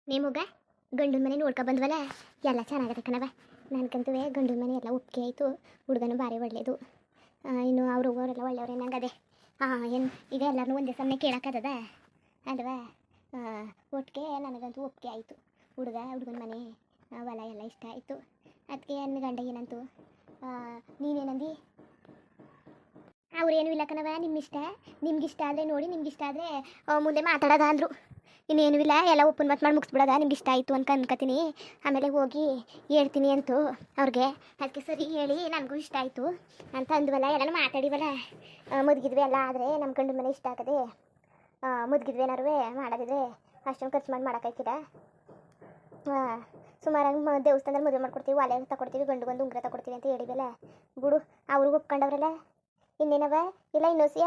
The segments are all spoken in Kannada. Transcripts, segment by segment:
ನಿಮಗ ಗಂಡನ ಮನೆ ನೋಡ್ಕೊ ಬಂದ್ವಲ್ಲ ಎಲ್ಲ ಚೆನ್ನಾಗದೆ ಕಣವ. ನನ್ಕಂತೂ ಗಂಡನ ಮನೆ ಎಲ್ಲ ಒಪ್ಪಿಗೆ ಆಯಿತು. ಹುಡುಗನ ಭಾರಿ ಒಳ್ಳೇದು. ಇನ್ನು ಅವ್ರು ಹೋಗೋರೆಲ್ಲ ಒಳ್ಳೆಯವ್ರೆ ನಂಗದೆ. ಏನು ಈಗ ಎಲ್ಲರನ್ನೂ ಒಂದೇ ಸಮನೆ ಕೇಳೋಕ್ಕದ ಅಲ್ವಾ? ಒಟ್ಟಿಗೆ ನನಗಂತೂ ಒಪ್ಪಿಗೆ ಆಯಿತು. ಹುಡುಗನ ಮನೆ ಹೊಲ ಎಲ್ಲ ಇಷ್ಟ ಆಯಿತು. ಅದಕ್ಕೆ ನನ್ನ ಗಂಡ ಏನಂತು, ನೀನೇನಂದು? ಅವ್ರೇನು ಇಲ್ಲ ಕಣವ, ನಿಮ್ಮಿಷ್ಟ. ನಿಮ್ಗಿಷ್ಟ ಆದರೆ ನೋಡಿ, ನಿಮ್ಗಿಷ್ಟ ಆದರೆ ಮುಂದೆ ಮಾತಾಡೋದ ಅಂದರು. ಇನ್ನೇನು ಇಲ್ಲ, ಎಲ್ಲ ಓಪನ್ ಮಾಡಿ ಮುಗಿಸ್ಬಿಡೋದ. ನಿಮ್ಗೆ ಇಷ್ಟ ಆಯಿತು ಅನ್ಕೋತೀನಿ. ಆಮೇಲೆ ಹೋಗಿ ಹೇಳ್ತೀನಿ ಅಂತು ಅವ್ರಿಗೆ. ಅದಕ್ಕೆ ಸರಿ ಹೇಳಿ ನನಗೂ ಇಷ್ಟ ಆಯಿತು ಅಂತ ಅಂದ್ವಲ್ಲ, ಎಲ್ಲನೂ ಮಾತಾಡಿವಲ್ಲ. ಮುದುಗಿದ್ವಿ ಎಲ್ಲ ಆದರೆ ನಮ್ಮ ಗಂಡನ ಮನೆ ಇಷ್ಟ ಆಗದೆ. ಮುದುಗಿದ್ವಿ ಏನಾರು ಮಾಡೋದಿದ್ರೆ ಅಷ್ಟೊಂದು ಖರ್ಚು ಮಾಡೋಕ್ಕಾಯ್ತಿಲ್ಲ. ಸುಮಾರಾಗಿ ದೇವಸ್ಥಾನದಲ್ಲಿ ಮದುವೆ ಮಾಡ್ಕೊಡ್ತೀವಿ, ಒಲೆ ತಗೊಡ್ತೀವಿ, ಗಂಡುಗೊಂದು ಉಂಗುರ ತಗೊಡ್ತೀವಿ ಅಂತ ಹೇಳಿವಲ್ಲ. ಬಿಡು, ಅವ್ರಿಗೆ ಒಪ್ಕೊಂಡವ್ರಲ್ಲ. ಇನ್ನೇನವ ಇಲ್ಲ ಇನ್ನೊಸಿಯ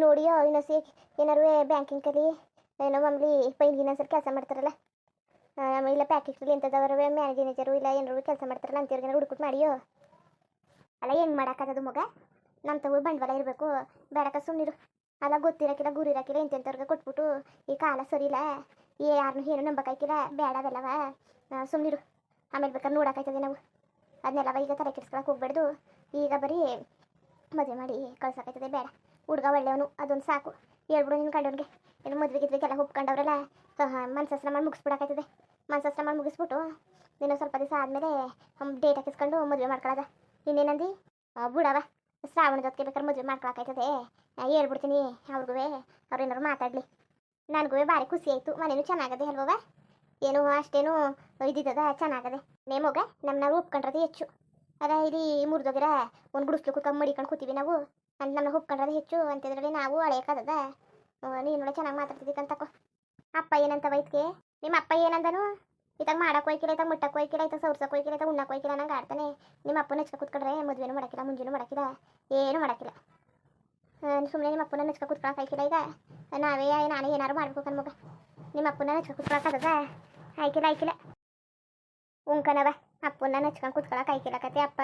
ನೋಡಿಯೋ, ಇನ್ನೊಸಿ ಏನಾರು ಬ್ಯಾಂಕಿಂಗಲ್ಲಿ ಏನೋ ಮಾಮೂಲಿ ಪೈನ್ಗಿನ ಕೆಲಸ ಮಾಡ್ತಾರಲ್ಲ, ಇಲ್ಲ ಪ್ಯಾಕೆಟ್ಲಿ ಎಂಥದವ್ರ ಮ್ಯಾನೇಜರು ಇಲ್ಲ ಏನಾರು ಕೆಲಸ ಮಾಡ್ತಾರಲ್ಲ ಅಂತೀರ್ಗೇನಾರು ಹುಡುಕುಟ್ ಮಾಡಿಯೋ. ಅಲ್ಲ ಹೆಂಗೆ ಮಾಡೋಕ್ಕಾಗದು ಮಗ? ನಮ್ಮ ತಗೋ ಬಂಡವಾಳ ಇರಬೇಕು. ಬೇಡಕ್ಕ ಸುಮ್ಮನಿರು. ಅಲ್ಲ ಗೊತ್ತಿರೋಕ್ಕಿಲ್ಲ ಗುರಿ ಇರೋಕ್ಕಿಲ್ಲ ಇಂತೆಂಥವ್ರಿಗೆ ಕೊಟ್ಬಿಟ್ಟು ಈ ಕಾಲ ಸರಿಯಿಲ್ಲ. ಯಾರನ್ನೂ ಏನು ನಂಬಕ್ಕಾಯ್ಕಿಲ್ಲ. ಬೇಡ ಅವೆಲ್ಲವ, ಸುಮ್ಮನಿರು. ಆಮೇಲೆ ಬೇಕಾದ್ರೆ ನೋಡೋಕ್ಕಾಯ್ತದೆ ನಾವು. ಅದನ್ನೆಲ್ಲವ ಈಗ ತಲೆ ಕೆಡಿಸ್ಕೊಳಕ್ಕೆ ಹೋಗ್ಬೇಡ್ದು. ಈಗ ಬರೀ ಮದುವೆ ಮಾಡಿ ಕಳ್ಸೋಕ್ಕಾಯ್ತದೆ. ಬೇಡ, ಹುಡುಗ ಒಳ್ಳೆಯವನು, ಅದೊಂದು ಸಾಕು. ಹೇಳ್ಬಿಡು ನಿನ್ನ ಗಂಡನಿಗೆ. ಏನು ಮದುವೆಗಿದ್ವಿಗೆಲ್ಲ ಒಪ್ಕೊಂಡವ್ರಲ್ಲ, ಮನಸ್ಸಸ್ತ್ರ ಮಾಡಿ ಮುಗಿಸ್ಬಿಡೋಕ್ಕಾಯ್ತದೆ. ಮನಸ್ಸಸ್ತ್ರ ಮಾಡಿ ಮುಗಿಸ್ಬಿಟ್ಟು ನೀನು ಸ್ವಲ್ಪ ದಿವಸ ಆದಮೇಲೆ ಡೇಟ್ ಹಾಕಿಸ್ಕೊಂಡು ಮದುವೆ ಮಾಡ್ಕೊಳ್ಳೋದ. ಇನ್ನೇನಂದು? ಬಿಡವ, ಶ್ರಾವಣದ ಹೊತ್ತಿಗೆ ಬೇಕಾದ್ರೆ ಮದುವೆ ಮಾಡ್ಕೊಳಕ್ಕಾಯ್ತದೆ. ಹೇಳ್ಬಿಡ್ತೀನಿ ಅವ್ರಿಗೂ, ಅವ್ರೇನಾರು ಮಾತಾಡಲಿ. ನನಗೂ ಭಾರಿ ಖುಷಿ ಆಯಿತು. ಮನೇನು ಚೆನ್ನಾಗದೆ ಅಲ್ವವ? ಏನು ಅಷ್ಟೇನು ಇದ್ದಿದ್ದದ ಚೆನ್ನಾಗದೆ. ನೇಮೋಗ ನಮ್ಮನ್ನ ಒಪ್ಕೊಂಡ್ರದೆ ಹೆಚ್ಚು. ಅದ ಇಲ್ಲಿ ಮುರಿದೋಗಿರ ಒಂದು ಗುಡಿಸ್ಲು ಕುತ್ಕೊಂಡು ಮಡಿಕೊಂಡು ಕೂತೀವಿ ನಾವು ಅಂತ ನಮ್ಮನ್ನ ಒಪ್ಕೊಂಡ್ರದೆ ಹೆಚ್ಚು ಅಂತಿದ್ರಲ್ಲಿ ನಾವು ಹಳೆಯಕ್ಕದ. ನೀನು ಚೆನ್ನಾಗಿ ಮಾತಾಡ್ತಿದ್ದಕ್ಕಂತಕೋ. ಅಪ್ಪ ಏನಂತ ವೈದ್ಯಕ್ಕೆ? ನಿಮ್ಮ ಅಪ್ಪ ಏನಂದನು? ಇತ್ತಾಗ ಮಾಡಕ್ಕೆ ಹೋಯ್ಕಿಲ್ಲ, ಇತ್ತಾಗ ಮುಟ್ಟಕ್ಕೆ ಹೋಯ್ಕಿಲ್ಲ, ಇತ್ತಾಗ ಸೌರ್ಸಕ್ಕೆ ಹೋಯ್ಕಿಲ್ಲ, ಇತ್ತಾಗ ಉಣ್ಣಕ್ಕೆ ಹೋಯ್ಕಿಲ್ಲ ನಂಗೆ ಆಡ್ತಾನೆ. ನಿಮ್ಮ ಅಪ್ಪನ ನೆಚ್ಕ ಕೂತ್ಕೊಂಡ್ರೆ ಮದುವೆನೂ ಮಾಡಕ್ಕಿಲ್ಲ, ಮುಂಜೆನೂ ಮಾಡಕ್ಕಿಲ್ಲ, ಏನೂ ಮಾಡಕ್ಕಿಲ್ಲ. ಸುಮ್ಮನೆ ನಿಮ್ಮ ಅಪ್ಪನ ನೆಚ್ಕ ಕೂತ್ಕೊಳಕ್ಕೆ ಆಯ್ಕಿಲ್ಲ. ಈಗ ನಾನೇ ಏನಾರು ಮಾಡ್ಬೇಕು ಕಣ್ಮಗ. ನಿಮ್ಮ ಅಪ್ಪನ ನೆಚ್ಕ ಕೂತ್ಕೊಳಕ್ಕದ? ಆಯ್ಕಿಲ್ಲ. ಉಂಕನವ ಅಪ್ಪನ ನೆಚ್ಕೊಂಡು ಕೂತ್ಕೊಳಕ್ಕೆ ಆಯ್ಕಿಲ್ಲ ಕತೆ. ಅಪ್ಪ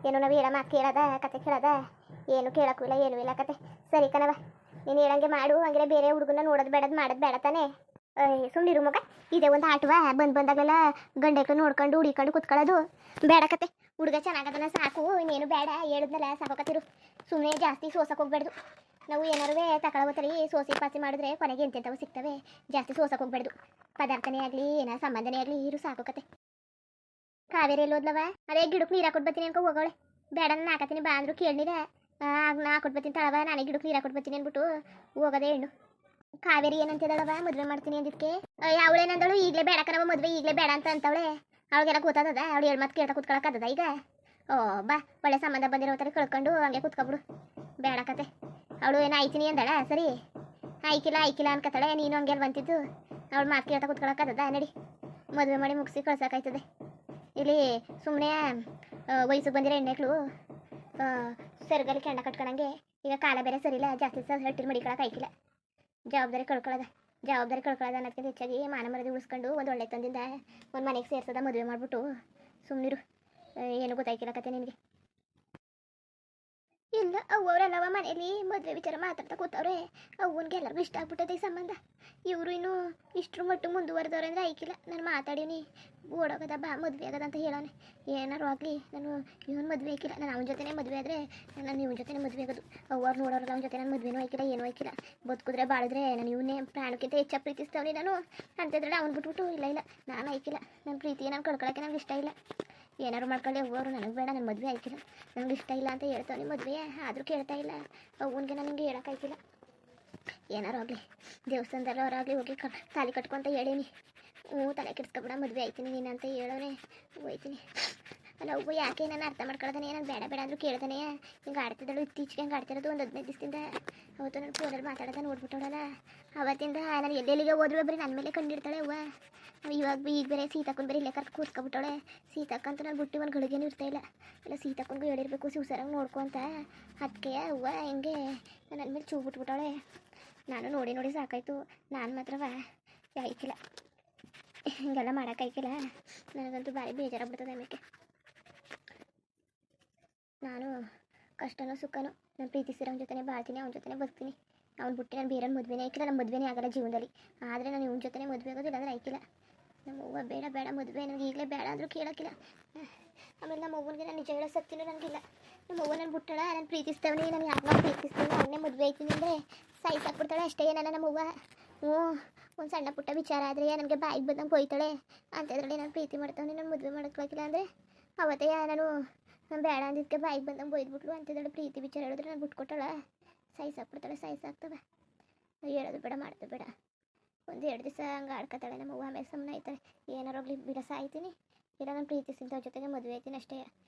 ಏನು ನಾವು ಹೇಳೋ ಮಾತು ಕೇಳೋದ, ಕತೆ ಕೇಳೋದ? ಏನು ಕೇಳಕ್ಕೂ ಇಲ್ಲ, ಏನೂ ಇಲ್ಲ ಕತೆ. ಸರಿ ಕಣವ, ನೀನು ಹೇಳಂಗೆ ಮಾಡು. ಹಂಗೆ ಬೇರೆ ಹುಡುಗನ ನೋಡೋದು ಬೇಡದು ಮಾಡೋದು ಬೇಡ ತಾನೆ. ಸುಮ್ಮನಿರು ಮಗ. ಇದೇ ಒಂದು ಆಟವ ಬಂದಾಗೆಲ್ಲ ಗಂಡಕ್ಕೆ ನೋಡ್ಕೊಂಡು ಹುಡಿಕೊಂಡು ಕೂತ್ಕೊಳ್ಳೋದು ಬೇಡ ಕತೆ. ಹುಡುಗ ಚೆನ್ನಾಗದನ ಸಾಕು, ಇನ್ನೇನು ಬೇಡ. ಹೇಳಿದ್ನಲ್ಲ ಸಾಕೋಕತ್ತಿರು. ಸುಮ್ಮನೆ ಜಾಸ್ತಿ ಸೋಸಕ್ಕೆ ಹೋಗ್ಬೇಡ್ದು. ನಾವು ಏನಾರು ತಗೊಳ್ಳೋತರಿ ಸೋಸಿ ಪಾಸಿ ಮಾಡಿದ್ರೆ ಕೊನೆಗೆ ಎಂತೆಂಥವು ಸಿಗ್ತವೆ. ಜಾಸ್ತಿ ಸೋಸಕ್ಕೆ ಹೋಗ್ಬೇಡ್ದು. ಪದಾರ್ಥನೇ ಆಗಲಿ ಏನಾರು ಸಂಬಂಧನೇ ಆಗಲಿ ಇರು ಸಾಕೋಕತೆ. ಕಾವೇರಿ ಎಲ್ಲೋದ್ಲವ? ಅದೇ ಗಿಡಕ್ಕೆ ನೀರು ಹಾಕೊಟ್ಟು ಬರ್ತೀನಿ ಅನ್ಕೋ ಹೋಗೋಳೆ. ಬೇಡ ನಾನು ಹಾಕತ್ತೀನಿ ಬಾ ಅಂದ್ರು ಕೇಳಿದ. ನಾ ಹಾಕೊಟ್ಟು ಬರ್ತೀನಿ ತಳವ, ನಾನೇ ಗಿಡಕ್ಕೆ ನೀರು ಹಾಕೊಟ್ಟು ಬರ್ತೀನಿ ಅಂದ್ಬಿಟ್ಟು ಹೋಗೋದೇ ಹೆಣ್ಣು. ಕಾವೇರಿ ಏನಂತಿದ್ದಾಳವ ಮದುವೆ ಮಾಡ್ತೀನಿ ಅಂದಿದ್ಕೆ? ಅವಳೇನಂದಳು ಈಗಲೇ ಬೇಡ ಕಣವ ಮದುವೆ, ಈಗಲೇ ಬೇಡ ಅಂತವಳೆ. ಅವಳಿಗೆಲ್ಲ ಗೊತ್ತಾದದ? ಅವಳು ಹೇಳಿ ಮತ್ತೆ ಕೇಳ್ತಾ ಕೂತ್ಕೊಳಕ್ಕದ ಈಗ? ಬಾ, ಒಳ್ಳೆ ಸಂಬಂಧ ಬಂದಿರೋ ಥರ ಕಳ್ಕೊಂಡು ಹಂಗೆ ಕೂತ್ಕೊಬಿಡು. ಬೇಡ ಕತೆ. ಅವಳು ಏನು ಆಯ್ತೀನಿ ಅಂದಳ? ಸರಿ ಆಯ್ಕಿಲ್ಲ ಅನ್ಕತ್ತಾಳೆ. ನೀನು ಹಂಗೆ ಅಲ್ಲಿ ಬಂತಿದ್ದು ಅವಳು ಮಾತು ಕೇಳ್ತಾ ಕೂತ್ಕೊಳಕ್ಕದ? ನಡಿ, ಮದುವೆ ಮಾಡಿ ಮುಗಿಸಿ ಕಳ್ಸೋಕ್ಕಾಯ್ತದೆ. ಇಲ್ಲಿ ಸುಮ್ಮನೆ ವಯಸ್ಸಿಗೆ ಬಂದಿರೋ ಹೆಣ್ಮಕ್ಳು ಸೆರಗಲ್ಲಿ ಕೆಂಡ ಕಟ್ಕೊಳಂಗೆ. ಈಗ ಕಾಲ ಬೇರೆ ಸರಿಯಿಲ್ಲ, ಜಾಸ್ತಿ ಹಟ್ಟಿನ ಮಡಿಕೊಳಕ್ಕೆ ಆಯ್ಕಿಲ್ಲ. ಜವಾಬ್ದಾರಿ ಕಳ್ಕೊಳ್ಳೋದ ಅನ್ನೋದಕ್ಕಿಂತ ಹೆಚ್ಚಾಗಿ ಮಾನ ಮರ್ಯಾದೆ ಉಳಿಸ್ಕೊಂಡು ಒಂದು ಒಳ್ಳೆ ತಂದಿಂದ ಒಂದು ಮನೆಗೆ ಸೇರ್ಸೋದ ಮದುವೆ ಮಾಡಿಬಿಟ್ಟು ಸುಮ್ಮನಿರು. ಏನು ಗೊತ್ತಾಯ್ಕಿಲ್ಲ ಕತೆ ನಿನಗೆ. ಇಲ್ಲ ಅವರೆಲ್ಲವ ಮನೇಲಿ ಮದುವೆ ವಿಚಾರ ಮಾತಾಡ್ತಾ ಕೂತವ್ರೆ. ಅವನಿಗೆ ಎಲ್ಲರಿಗೂ ಇಷ್ಟ ಆಗ್ಬಿಟ್ಟದೆ ಈ ಸಂಬಂಧ. ಇವರು ಇನ್ನೂ ಇಷ್ಟರ ಮಟ್ಟಿಗೆ ಮುಂದುವರೆದವ್ರೆ ಅಂದರೆ ಆಯ್ಕಿಲ್ಲ. ನಾನು ಮಾತಾಡೀನಿ, ಓಡೋಗದ ಬಾ ಮದುವೆ ಆಗದ ಅಂತ ಹೇಳೋನೆ. ಏನಾರು ಆಗಲಿ ನಾನು ಇವನು ಮದುವೆ ಆಯ್ಕಿಲ್ಲ. ನಾನು ಅವನ ಜೊತೆನೇ ಮದುವೆ ಆದರೆ ನಾನು ಇವನ ಜೊತೆನೇ ಮದುವೆ ಆಗೋದು. ಅವ್ರು ನೋಡೋರಲ್ಲ ಅವನ ಜೊತೆ ನಾನು ಮದುವೆನೂ ಆಯ್ಕಿಲ್ಲ, ಏನೂ ಆಯ್ಕಿಲ್ಲ. ಬದುಕಿದ್ರೆ ಬಾಳಿದ್ರೆ ನಾನು ಇವನ್ನೇ ಪ್ರಾಣಕ್ಕಿಂತ ಹೆಚ್ಚಾಗಿ ಪ್ರೀತಿಸ್ತವನಿ ನಾನು ಅಂತಿದ್ರೆ ಅವ್ನು ಬಿಟ್ಬಿಟ್ಟು ಇಲ್ಲ ನಾನು ಆಯ್ಕಿಲ್ಲ. ನನ್ನ ಪ್ರೀತಿಗೆ ನಾನು ಕಳ್ಕೊಳ್ಳೋಕ್ಕೆ ನನಗೆ ಇಷ್ಟ ಇಲ್ಲ. ಏನಾರು ಮಾಡ್ಕೊಳ್ಳಿ ಹೋಗೋರು, ನನಗೆ ಬೇಡ, ನನ್ನ ಮದುವೆ ಆಯ್ಕಿಲ್ಲ, ನನಗೆ ಇಷ್ಟ ಇಲ್ಲ ಅಂತ ಹೇಳ್ತಾವೆ. ಮದುವೆ ಆದರೂ ಕೇಳ್ತಾ ಇಲ್ಲ. ಅವನಿಗೆ ನನಗೆ ಹೇಳೋಕ್ಕಾಯ್ಕಿಲ್ಲ. ಏನಾರು ಆಗಲಿ ದೇವಸ್ಥಾನದಲ್ಲ ಅವರಾಗಲಿ ಹೋಗಿ ತಾಲಿ ಕಟ್ಕೊಂತ ಹೇಳೀನಿ. ತಲೆ ಕೆಡಿಸ್ಕೊಬಿಡ, ಮದುವೆ ಆಯ್ತೀನಿ ನೀನು ಅಂತ ಹೇಳೋನೆ ಹೋಯ್ತೀನಿ. ಅಲ್ಲ ಒಬ್ಬ ಯಾಕೆ ನಾನು ಅರ್ಥ ಮಾಡ್ಕೊಳ್ತಾನೆ, ನಾನು ಬೇಡ ಅಂದರೂ ಕೇಳ್ತಾನೆ. ಹಿಂಗೆ ಆಡ್ತಿದ್ದಳು ಇತ್ತೀಚೆಗೆ, ಹಂಗೆ ಆಡ್ತಿರೋದು ಒಂದು 15 ದಿವಸದಿಂದ. ಅವತ್ತು ನಾನು ಫೋನಲ್ಲಿ ಮಾತಾಡೋದ ನೋಡ್ಬಿಟ್ಟವಳಲ್ಲ, ಅವತ್ತಿಂದ ನಾನು ಎಲ್ಲೆಲ್ಲಿಗೆ ಹೋದ್ರೂ ಬರೀ ನನ್ನ ಮೇಲೆ ಕಂಡಿಡ್ತಾಳೆ ಅವ್ವ. ಈಗ ಬೇರೆ ಸೀತಕ್ಕನ ಬೇರೆ ಇಲ್ಲೇ ಕರ್ಕ ಕೂರ್ಸ್ಕೊಬಿಟ್ಟವಳೆ. ಸೀತಕ್ಕಂತೂ ನಾನು ಬುಟ್ಟಿ ಒಂದು ಗಳಿಗೆನೂ ಇರ್ತಾಯಿಲ್ಲ. ಇಲ್ಲ ಸೀತಕ್ಕನಿಗೂ ಹೇಳಿರ್ಬೇಕು ಹುಷಾರಾಗಿ ನೋಡ್ಕೊಂತ. ಅದಕ್ಕೆ ಅವ್ವ ಹಿಂಗೆ ನನ್ನ ಮೇಲೆ ಚೂ ಬಿಟ್ಬಿಟ್ಟವಳೆ. ನಾನು ನೋಡಿ ಸಾಕಾಯ್ತು. ನಾನು ಮಾತ್ರವ ಆಯ್ಕಿಲ್ಲ, ಹಿಂಗೆಲ್ಲ ಮಾಡೋಕ್ಕಾಯ್ಕಿಲ್ಲ. ನನಗಂತೂ ಭಾರಿ ಬೇಜಾರಾಗ್ಬಿಡ್ತದೆ. ಆಮೇಲೆ ನಾನು ಕಷ್ಟನೋ ಸುಖನೋ ನಾನು ಪ್ರೀತಿಸಿರೋನ ಜೊತೆ ಬಾಳ್ತೀನಿ, ಅವನ ಜೊತೆ ಬರ್ತೀನಿ. ಅವ್ನು ಬಿಟ್ಟು ನಾನು ಬೇರೆ ಮದುವೆನೇ ಆಯ್ಕಿಲ್ಲ. ನಮ್ಮ ಮದುವೆನೇ ಆಗಲ್ಲ ಜೀವನದಲ್ಲಿ. ಆದರೆ ನಾನು ಇವನ ಜೊತೆ ಮದುವೆ ಆಗೋದಿಲ್ಲ ಅಂದರೆ ಆಯ್ಕಿಲ್ಲ. ನಮ್ಮ ಅವ್ವ ಬೇಡ ಬೇಡ ಮದುವೆ ನನಗೆ ಈಗಲೇ ಬೇಡ ಅಂದರೂ ಕೇಳೋಕ್ಕಿಲ್ಲ. ಆಮೇಲೆ ನಮ್ಮ ಅವ್ವನಿಗೆ ನಾನು ನಿಜ ಹೇಳೋ ಶಕ್ತಿನೂ ನನಗಿಲ್ಲ. ನಮ್ಮ ಅವ್ವ ನಾನು ಬಿಟ್ಟಳ, ನಾನು ಪ್ರೀತಿಸ್ತವನಿ, ನಾನು ಯಾರನ್ನ ಪ್ರೀತಿಸ್ತೀನಿ ಅವನ್ನೇ ಮದುವೆ ಆಯ್ತೀನಿ ಅಂದರೆ ಸಾಯಿಸಾಕ್ಬಿಡ್ತಾಳೆ ಅಷ್ಟೇ. ಏನಲ್ಲ ನಮ್ಮ ಅವ್ವ. ಹ್ಞೂ, ಒಂದು ಸಣ್ಣ ಪುಟ್ಟ ವಿಚಾರ ಆದರೆ ನನಗೆ ಬಾಯಿಗೆ ಬಂದಂಗೆ ಹೋಯ್ತಾಳೆ. ಅಂಥದ್ರಲ್ಲಿ ನಾನು ಪ್ರೀತಿ ಮಾಡ್ತಾವನಿ, ನಾನು ಮದುವೆ ಮಾಡೋಕ್ಕಾಗಿಲ್ಲ ಅಂದರೆ ಅವತ್ತೇ ನಾನು ಬೇಡ ಅಂದಿದ್ದಕ್ಕೆ ಬಾಯಿಗೆ ಬಂದಂಗೆ ಬೈದ್ಬಿಟ್ಲು. ಅಂಥದ್ರಲ್ಲಿ ಪ್ರೀತಿ ವಿಚಾರ ಹೇಳಿದ್ರೆ ನಾನು ಬಿಟ್ಕೊಟ್ಟಾಳ, ಸಾಯಿಸಾಕ್ಬಿಡ್ತಾಳೆ, ಸಾಯಿಸಾಕ್ತವೆ. ಹೇಳೋದು ಬೇಡ, ಮಾಡೋದು ಬೇಡ. ಒಂದು 2 ದಿವಸ ಹಂಗೆ ಆಡ್ಕೊತಾಳೆ ನಮ್ಮ ಅವ್ವ, ಆಮೇಲೆ ಸುಮ್ಮನೆ ಆಯ್ತಾಳೆ. ಏನಾರೋಗ್ಲಿ ಬಿಡ, ಸಾಯ್ತೀನಿ, ಇಲ್ಲ ನಾನು ಪ್ರೀತಿಸಿಂತ ಜೊತೆಗೆ ಮದುವೆ ಆಯ್ತೀನಿ ಅಷ್ಟೇ.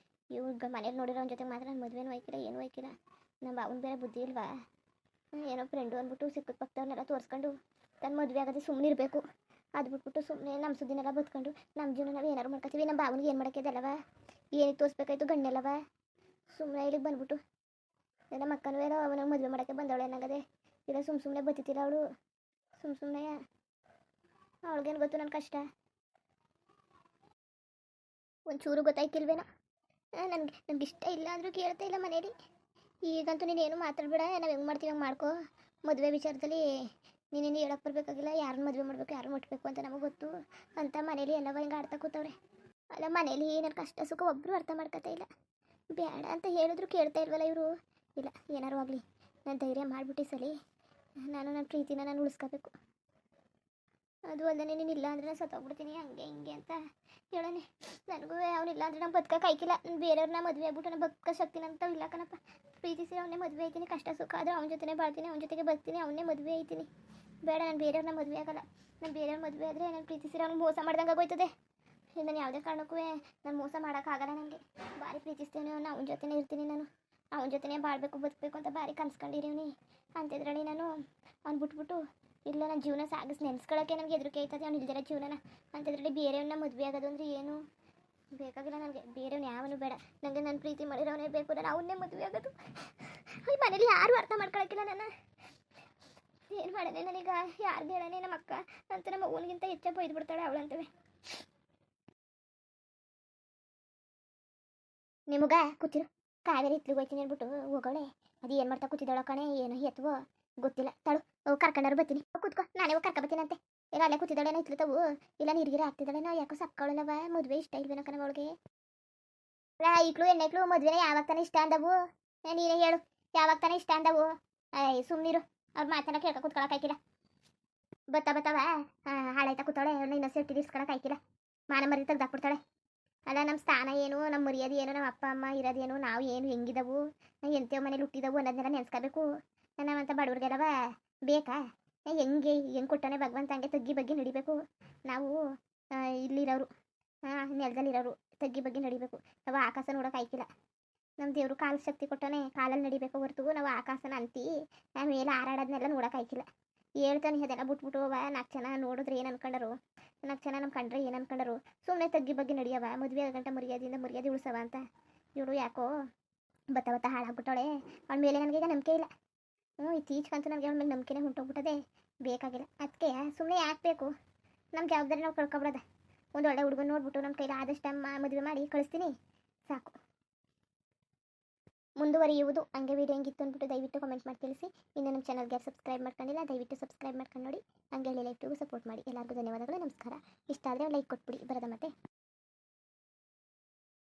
ಇವ್ಗ ಮನೇಲಿ ನೋಡಿರೋ ಅವ್ನ ಜೊತೆಗೆ ಮಾತ್ರ ನಾನು ಮದುವೆನೂ ಹೋಯ್ಕಿಲ್ಲ, ಏನೂ ಹೋಯ್ಕಿಲ್ಲ. ನಮ್ಮ ಅವ್ನ ಬೇರೆ ಬುದ್ಧಿ ಇಲ್ವಾ, ಏನೋ ಫ್ರೆಂಡು ಅಂದ್ಬಿಟ್ಟು ಸಿಕ್ಕದ ಪಕ್ಕದವ್ರನ್ನೆಲ್ಲ ತೋರಿಸ್ಕೊಂಡು ತನ್ನ ಮದುವೆ ಆಗೋದು ಸುಮ್ಮನೆ ಇರಬೇಕು. ಅದು ಬಿಟ್ಬಿಟ್ಟು ಸುಮ್ಮನೆ ನಮ್ಮ ಸುದ್ದಿನೆಲ್ಲ ಬದುಕೊಂಡು ನಮ್ಮ ಜೀವನ ನಾವು ಏನಾರು ಮಾಡ್ಕೊತೀವಿ. ನಮ್ಮ ಬಾವನಿಗೆ ಏನು ಮಾಡೋಕ್ಕಿದೆಲ್ಲವ, ಏನಿಗೆ ತೋರಿಸ್ಬೇಕಾಯ್ತು ಗಣ್ಣೆಲ್ಲವ. ಸುಮ್ಮನೆ ಇಲ್ಲಿಗೆ ಬಂದ್ಬಿಟ್ಟು ನಮ್ಮ ಅಕ್ಕನೂ ಏನೋ ಅವನಿಗೆ ಮದುವೆ ಮಾಡೋಕ್ಕೆ ಬಂದವಳೆ ಏನಾಗದೆ, ಇಲ್ಲ ಸುಮ್ಮನೆ ಬತ್ತಿತ್ತಿಲ್ಲ ಅವಳು. ಸುಮ್ಮನೆ ಅವಳಿಗೇನು ಗೊತ್ತು ನನ್ನ ಕಷ್ಟ, ಒಂಚೂರು ಗೊತ್ತಾಯ್ತಿಲ್ವೇನೋ. ನನಗೆ ಇಷ್ಟ ಇಲ್ಲ ಅಂದರೂ ಕೇಳ್ತಾ ಇಲ್ಲ ಮನೇಲಿ. ಈಗಂತೂ ನೀನೇನು ಮಾತಾಡಬೇಡ, ನಾವು ಹೆಂಗೆ ಮಾಡ್ತೀವಿ ಹಂಗೆ ಮಾಡ್ಕೋ. ಮದುವೆ ವಿಚಾರದಲ್ಲಿ ನೀನೇನು ಹೇಳಕ್ಕೆ ಬರಬೇಕಾಗಿಲ್ಲ, ಯಾರನ್ನ ಮದುವೆ ಮಾಡಬೇಕು, ಯಾರು ಮುಟ್ಬೇಕು ಅಂತ ನಮಗೆ ಗೊತ್ತು ಅಂತ ಮನೇಲಿ ಎಲ್ಲವ ಹಿಂಗೆ ಆಡ್ತಾ ಕೂತವ್ರೆ. ಅಲ್ಲ ಮನೇಲಿ ನನ್ನ ಕಷ್ಟ ಸುಖ ಒಬ್ಬರು ಅರ್ಥ ಮಾಡ್ಕೊತಾ ಇಲ್ಲ. ಬೇಡ ಅಂತ ಹೇಳಿದ್ರು ಕೇಳ್ತಾ ಇಲ್ವಲ್ಲ ಇವರು. ಇಲ್ಲ ಏನಾರು ಆಗಲಿ, ನಾನು ಧೈರ್ಯ ಮಾಡಿಬಿಟ್ಟು ಸಲಿ ನಾನು ನನ್ನ ಪ್ರೀತಿನ ನಾನು ಉಳಿಸ್ಕೋಬೇಕು. ಅದು ಅಲ್ಲದೆ ನೀನು ಇಲ್ಲ ಅಂದರೆ ನಾನು ಸತ್ತೋಗ್ಬಿಡ್ತೀನಿ ಹಂಗೆ ಹಿಂಗೆ ಅಂತ ಹೇಳೋಣ. ನನಗೂ ಅವನಿಲ್ಲ ಅಂದರೆ ನಾನು ಬದುಕೋಕೆ ಆಯ್ಕಿಲ್ಲ. ನಾನು ಬೇರೆಯವ್ರನ್ನ ಮದುವೆ ಆಗ್ಬಿಟ್ಟು ನಾನು ಬದುಕೋ ಶಕ್ತಿ ಅಂತ ಇಲ್ಲ ಕಣಪ್ಪ. ಪ್ರೀತಿಸಿ ಅವನ್ನೇ ಮದುವೆ ಆಯ್ತೀನಿ, ಕಷ್ಟ ಸುಖ ಆದರೆ ಅವನ ಜೊತೆನೇ ಬಾಳ್ತೀನಿ, ಅವನ ಜೊತೆಗೆ ಬರ್ತೀನಿ, ಅವನ್ನೇ ಮದುವೆ ಆಯ್ತೀನಿ. ಬೇಡ, ನಾನು ಬೇರೆಯವ್ರನ್ನ ಮದುವೆ ಆಗಲ್ಲ. ನಾನು ಬೇರೆಯವ್ರ ಮದುವೆ ಆದರೆ ನಾನು ಪ್ರೀತಿಸಿರೋ ಅವ್ನಿಗೆ ಮೋಸ ಮಾಡ್ದಂಗೆ ಆಗೋಯ್ತದೆ. ನಾನು ಯಾವುದೇ ಕಾರಣಕ್ಕೂ ನಾನು ಮೋಸ ಮಾಡೋಕ್ಕಾಗಲ್ಲ. ನನಗೆ ಭಾರಿ ಪ್ರೀತಿಸ್ತೇನೆ ಅವನು, ಅವನ ಜೊತೆನೇ ಇರ್ತೀನಿ ನಾನು, ಅವನ ಜೊತೆನೇ ಬಾಳಬೇಕು ಬದುಕಬೇಕು ಅಂತ ಭಾರಿ ಕನ್ಸ್ಕೊಂಡಿರೀವ್ನಿ. ಅಂಥದ್ರಲ್ಲಿ ನಾನು ಅವ್ನು ಬಿಟ್ಬಿಟ್ಟು ಇಲ್ಲ ನನ್ನ ಜೀವನ ನೆನೆಸ್ಕೊಳ್ಳೋಕ್ಕೆ ನನಗೆ ಹೆದರಿಕೆ ಆಯ್ತದೆ ಅವ್ನು ಇಲ್ದಿರೋ ಜೀವನನ. ಅಂಥದ್ರಲ್ಲಿ ಬೇರೆಯವ್ರನ್ನ ಮದುವೆ ಆಗೋದು ಅಂದರೆ ಏನು ಬೇಕಾಗಿಲ್ಲ ನನಗೆ. ಬೇರೆಯವ್ನು ಯಾವನು ಬೇಡ, ನನಗೆ ನನ್ನ ಪ್ರೀತಿ ಮಾಡಿರೋವನೇ ಬೇಕು, ನಾನು ಅವನ್ನೇ ಮದುವೆ ಆಗೋದು. ಈ ಮನೇಲಿ ಯಾರು ಅರ್ಥ ಮಾಡ್ಕೊಳಕ್ಕಿಲ್ಲ ನನ್ನ. ಏನು ಮಾಡೋಣ ನನಗ, ಯಾರಿಗೆ ಹೇಳೋಣ, ನಮ್ಮ ಅಕ್ಕ ಅಂತ ನಮ್ಮ ಅವ್ವನಿಗಿಂತ ಹೆಚ್ಚಾಗಿ ಬೈದ್ಬಿಡ್ತಾಳೆ ಅವಳಂತವೆ. ನಿಮಗ ಕೂತಿರು, ಕಾವೇರಿ ಇತ್ಲಿಗೆ ಹೋಯ್ತೀನಿ ಅಂದ್ಬಿಟ್ಟು ಹೋಗೋಳೆ. ಅದು ಏನು ಮಾಡ್ತಾ ಕೂತಿದ್ದಾಳೋ ಕಣೆ, ಏನು ಎತ್ತವೋ ಗೊತ್ತಿಲ್ಲ. ತಳು ಕರ್ಕೊಂಡವ್ರು ಬರ್ತೀನಿ, ಕೂತ್ಕೋ, ನಾನೇ ಹೋಗಿ ಕರ್ಕೊಬತ್ತೀನಿ ಅಂತೆ. ಏನೋ ಅಲ್ಲೇ ಕೂತಿದ್ದಾಳೇನೋ ಇತ್ಲತವು, ಇಲ್ಲ ನೀರ್ಗಿರ ಆಗ್ತಿದ್ದಾಳೇನೋ, ಯಾಕೋ ಸಕ್ಕವಳಲ್ಲವ. ಮದುವೆ ಇಷ್ಟ ಇಲ್ವೇನೋ ಕಣ ಅವಳಿಗೆ. ಈಕ್ಳು ಎಣ್ಣೆಕ್ಳು ಮದುವೆನ ಯಾವಾಗ ತಾನೇ ಇಷ್ಟ ಅಂದವು, ನೀನೇ ಹೇಳು ಯಾವಾಗ ತಾನೇ ಇಷ್ಟ ಅಂದವು. ಸುಮ್ಮನಿರು, ಅವ್ರು ಮಾತನ್ನ ಕೇಳ್ಕೊ ಕೂತ್ಕೊಳಕ್ಕಾಯ್ಕಿಲ್ಲ. ಬತ್ತಾವ ಹಾಳಾಯ್ತಾ ಕೂತಾಳೆ, ಇನ್ನೊಂದು ಸೆಟ್ಟಿ ಇಸ್ಕೊಳಕ್ಕಾಯ್ಕಿಲ್ಲ. ಮಾನ ಮರಿ ತೆಗ್ದಾಕ್ಬಿಡ್ತಾಳೆ. ಅಲ್ಲ ನಮ್ಮ ಸ್ಥಾನ ಏನು, ನಮ್ಮ ಮರ್ಯಾದೆ ಏನು, ನಮ್ಮ ಅಪ್ಪ ಅಮ್ಮ ಇರೋದೇನು, ನಾವು ಏನು ಹೆಂಗಿದವು, ಎಂತೇವ್ ಮನೇಲಿ ಹುಟ್ಟಿದವು ಅನ್ನೋದನ್ನೆಲ್ಲ ನೆನೆಸ್ಕೋಬೇಕು. ನಾವಂತ ಬಡವ್ರಿಗೆಲ್ಲವ ಬೇಕಾ? ಹೆಂಗೆ ಕೊಟ್ಟಾನೆ ಭಗವಂತ, ಹಂಗೆ ತಗ್ಗಿ ಬಗ್ಗೆ ನಡಿಬೇಕು ನಾವು. ಇಲ್ಲಿರೋರು ನೆಲದಲ್ಲಿರೋರು ತಗ್ಗಿ ಬಗ್ಗೆ ನಡಿಬೇಕು. ನಾವು ಆಕಾಶ ನೋಡೋಕೆ ಆಯ್ಕಿಲ್ಲ. ನಮ್ಮ ದೇವರು ಕಾಲು ಶಕ್ತಿ ಕೊಟ್ಟಾನೆ, ಕಾಲಲ್ಲಿ ನಡಿಬೇಕು ಹೊರತು ನಾವು ಆಕಾಶನ ಅಂತಿ ನಾವು ಮೇಲೆ ಹಾರಾಡೋದನ್ನೆಲ್ಲ ನೋಡೋಕೆ ಆಯ್ಕಿಲ್ಲ. ಹೇಳ್ತಾನೆ ಅದೆಲ್ಲ ಬಿಟ್ಬಿಟ್ಟು 4 ಜನ ನೋಡಿದ್ರೆ ಏನು ಅನ್ಕೊಂಡರು, 4 ಜನ ನಮ್ಮ ಕಂಡ್ರೆ ಏನು ಅನ್ಕೊಂಡರು. ಸುಮ್ಮನೆ ತಗ್ಗಿ ಬಗ್ಗೆ ನಡಿಯವ, ಮದುವೆ ಆಗಂಟ ಮರ್ಯಾದೆ ಉಳಿಸವ ಅಂತ. ಇವಳು ಯಾಕೋ ಬತ್ತ ಹಾಳಾಗ್ಬಿಟ್ಟವಳೆ. ಅವಳ ಮೇಲೆ ನನಗೀಗ ನಂಬಿಕೆ ಇಲ್ಲ. ಇತ್ತೀಚೆಗಂತೂ ನನಗೆ ಅವಳ ಮೇಲೆ ನಂಬಿಕೆನೇ ಹೊಂಟೋಗ್ಬಿಟ್ಟದೆ. ಬೇಕಾಗಿಲ್ಲ ಅದಕ್ಕೆ ಸುಮ್ಮನೆ ಯಾಕೆ ಬೇಕು, ನಮ್ಮ ಜವಾಬ್ದಾರಿ ನಾವು ಕಳ್ಕೊಬಿಡೋದ. ಒಂದು ಒಳ್ಳೆ ಹುಡುಗನ ನೋಡ್ಬಿಟ್ಟು ನಮ್ಮ ಕೈಲಿ ಆದಷ್ಟು ಮದುವೆ ಮಾಡಿ ಕಳಿಸ್ತೀನಿ ಸಾಕು. ಮುಂದುವರಿಯುವುದು. ಹಂಗೆ ವೀಡಿಯೋ ಹೆಂಗಿತ್ತು ಅಂದ್ಬಿಟ್ಟು ದಯವಿಟ್ಟು ಕಮೆಂಟ್ ಮಾಡಿ ತಿಳಿಸಿ. ಇನ್ನು ನಮ್ಮ ಚಾನಲ್ಗೆ ಸಬ್ಸ್ಕ್ರೈಬ್ ಮಾಡ್ಕೊಂಡಿಲ್ಲ, ದಯವಿಟ್ಟು ಸಬ್ಸ್ಕ್ರೈಬ್ ಮಾಡ್ಕೊಂಡು ನೋಡಿ. ಹಂಗೆ ಲೈಕ್ಗೂ ಸಪೋರ್ಟ್ ಮಾಡಿ. ಎಲ್ಲರಿಗೂ ಧನ್ಯವಾದಗಳು, ನಮಸ್ಕಾರ. ಇಷ್ಟ ಆದರೆ ಲೈಕ್ ಕೊಟ್ಬಿಡಿ, ಬರದ ಮತ್ತೆ.